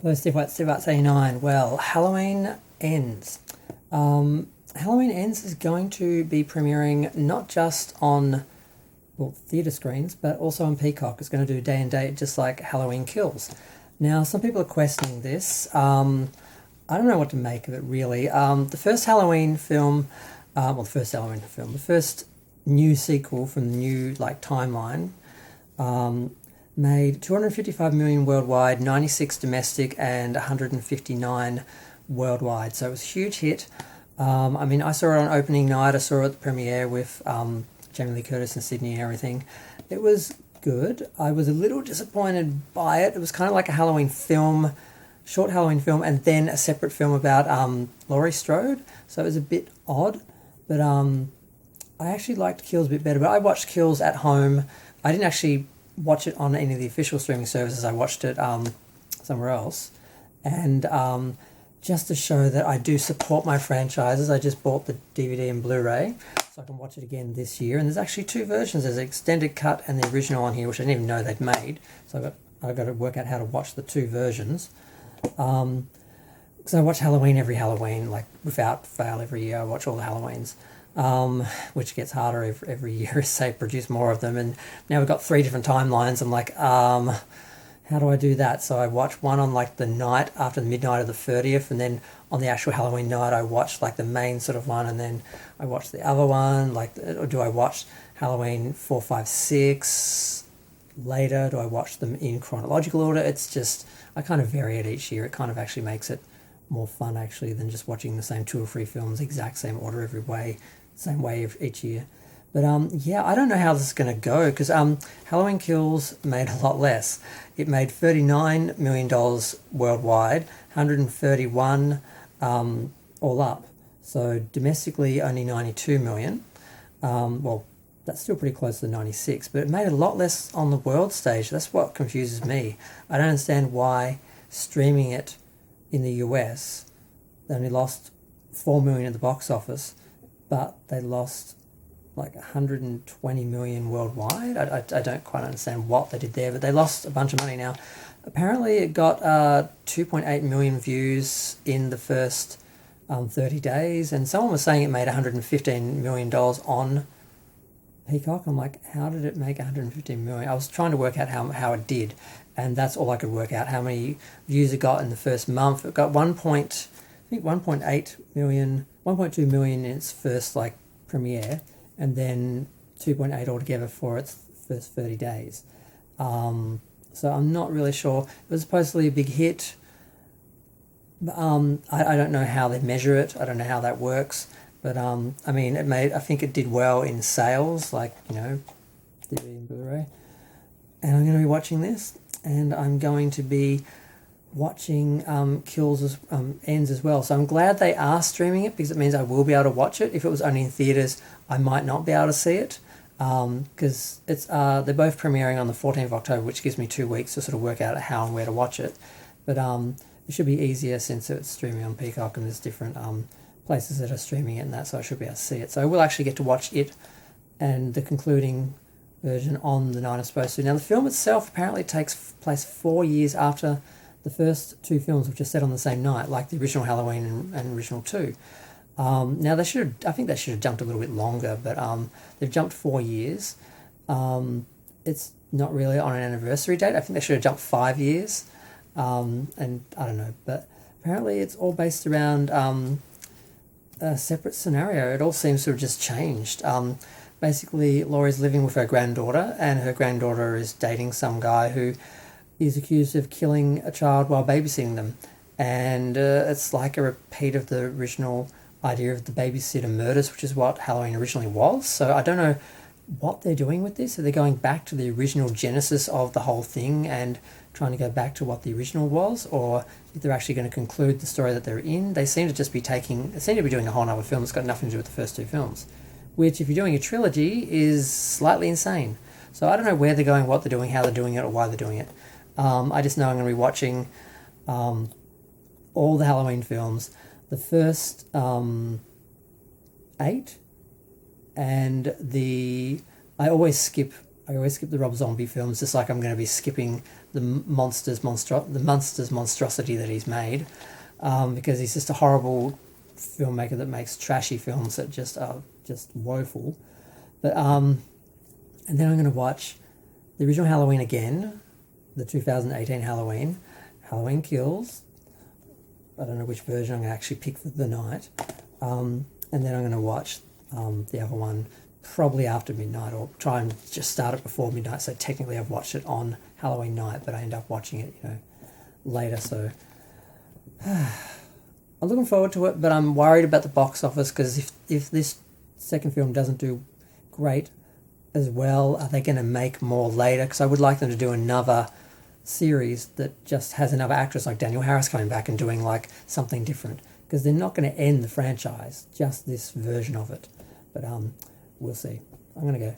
Hello, Steve White, Steve Arts 89. Well, Halloween Ends. Halloween Ends is going to be premiering not just on theatre screens, but also on Peacock. It's going to do day and date just like Halloween Kills. Now, some people are questioning this. I don't know what to make of it, really. The first Halloween film, the first new sequel from the new timeline, made 255 million worldwide, 96 domestic, and 159 worldwide. So it was a huge hit. I saw it on opening night. I saw it at the premiere with Jamie Lee Curtis and Sydney and everything. It was good. I was a little disappointed by it. It was kind of like a Halloween film, short Halloween film, and then a separate film about Laurie Strode. So it was a bit odd. But I actually liked Kills a bit better. But I watched Kills at home. I didn't actually watch it on any of the official streaming services. I watched it somewhere else. And just to show that I do support my franchises, I just bought the DVD and Blu-ray so I can watch it again this year. And there's actually two versions. There's an extended cut and the original on here, which I didn't even know they'd made. So I've got to work out how to watch the two versions. Because I watch Halloween every Halloween, without fail every year. I watch all the Halloweens. Which gets harder every year as they produce more of them. And now we've got 3 different timelines. I'm like, how do I do that? So I watch one on the night after the midnight of the 30th, and then on the actual Halloween night I watch the main sort of one, and then I watch the other one. Or do I watch Halloween 4, 5, 6 later? Do I watch them in chronological order? It's just, I kind of vary it each year. It kind of actually makes it more fun actually than just watching the same 2 or 3 films exact same order every way. Same way each year. But I don't know how this is going to go, because Halloween Kills made a lot less. It made $39 million worldwide, 131 all up. So domestically only 92 million. That's still pretty close to the 96, but it made a lot less on the world stage. That's what confuses me. I don't understand why streaming it in the US, they only lost 4 million at the box office, but they lost 120 million worldwide. I don't quite understand what they did there, but they lost a bunch of money. Now, apparently it got 2.8 million views in the first 30 days, and someone was saying it made $115 million on Peacock. I'm like, how did it make 115 million? I was trying to work out how it did, and that's all I could work out, how many views it got in the first month. It got 1.8 million, 1.2 million in its first premiere, and then 2.8 altogether for its first 30 days. So I'm not really sure. It was supposedly a big hit. I don't know how they measure it. I don't know how that works. But I think it did well in sales, DVD and Blu-ray. And I'm going to be watching this, and I'm going to be watching Kills Ends as well. So I'm glad they are streaming it, because it means I will be able to watch it. If it was only in theatres, I might not be able to see it, because they're both premiering on the 14th of October, which gives me 2 weeks to sort of work out how and where to watch it. But it should be easier since it's streaming on Peacock, and there's different places that are streaming it and that, so I should be able to see it. So I will actually get to watch it and the concluding version on the night I'm supposed to. Now, the film itself apparently takes place 4 years after the first 2 films, which are set on the same night, like the original Halloween and original 2. Now, I think they should have jumped a little bit longer, but they've jumped 4 years. It's not really on an anniversary date. I think they should have jumped 5 years. And I don't know, but apparently it's all based around a separate scenario. It all seems to have just changed. Basically, Laurie's living with her granddaughter, and her granddaughter is dating some guy who is accused of killing a child while babysitting them. And it's like a repeat of the original idea of the babysitter murders, which is what Halloween originally was. So I don't know what they're doing with this. Are they going back to the original genesis of the whole thing and trying to go back to what the original was, or if they're actually going to conclude the story that they're in? They seem to just be doing a whole other film that's got nothing to do with the first 2 films, which, if you're doing a trilogy, is slightly insane. So I don't know where they're going, what they're doing, how they're doing it, or why they're doing it. I just know I'm going to be watching all the Halloween films, the first 8, and I always skip the Rob Zombie films, just like I'm going to be skipping the monsters monstrosity that he's made, because he's just a horrible filmmaker that makes trashy films that just are just woeful. But and then I'm going to watch the original Halloween again, the 2018 Halloween Kills. I don't know which version I'm going to actually pick for the night. And then I'm going to watch the other one probably after midnight, or try and just start it before midnight. So technically I've watched it on Halloween night, but I end up watching it, later. So I'm looking forward to it, but I'm worried about the box office, because if this second film doesn't do great as well, are they going to make more later? Because I would like them to do another series that just has another actress like Daniel Harris coming back and doing like something different, because they're not going to end the franchise, just this version of it. But we'll see. I'm going to go.